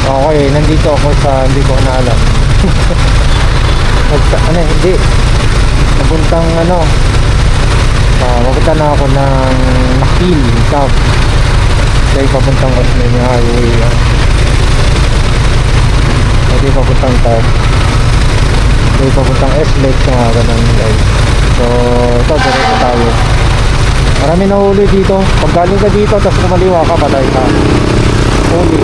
Okay, nandito ako sa hindi ko na alam. Hindi. Napuntang mapunta na ako ng Nakil, South. Kaya papuntang Osmeña Highway. Hindi papuntang South. Kaya papuntang S-Lex mga ganun guys. So, ito, diretso tayo. Marami na huli dito. Pag galing ka dito, tapos kumaliwa ka, patay ka. Huli.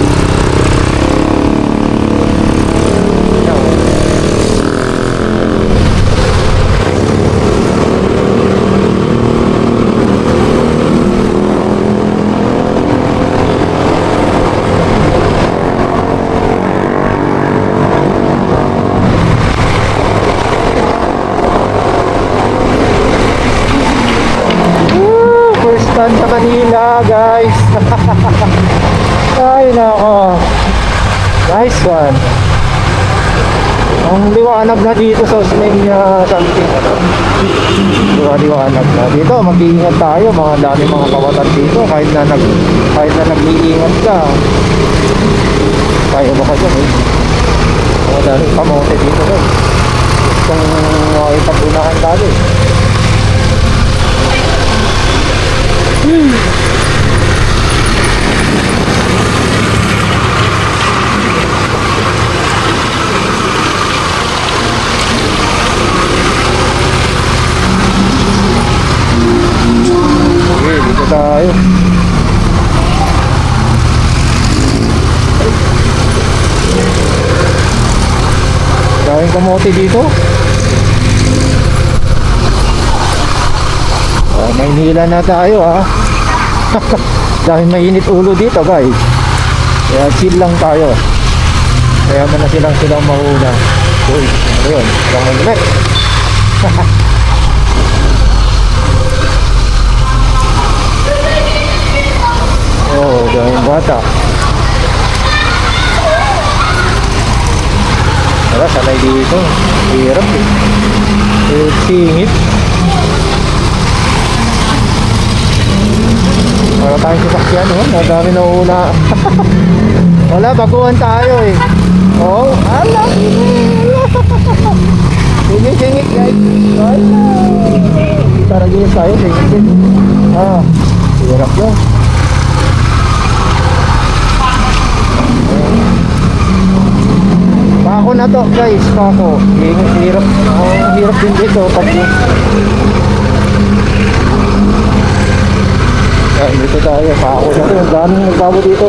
Sa Manila guys. Ay nako, nice one. Ang liwanag na dito sa Osmeña something liwanag na dito. Mag-iingat tayo, mga dami mga kawatan dito. Kahit na nag-iingat ka, kaya ba ka dyan mga dami kamote dito guys. Kung makitabunahan dali. Okay, dito tayo. Daming kamote dito. Maynila na tayo dahil mainit ulo dito guys, kaya chill lang tayo. Kaya mo na silang mahuna. Uy, ano yun? Silang malimit. Oh, daming bata. Wala, sanay dito. Hirap singit. Wala tayong sasakyan, madami na una. Wala, baguhan tayo Oh, alam. Singit guys. Wala. Taragin tayo, singit. Hirap yun. Pako na to guys, pako. Hirap. Hirap din dito pag dito tayo, pako na to. Ang daming nagbago dito.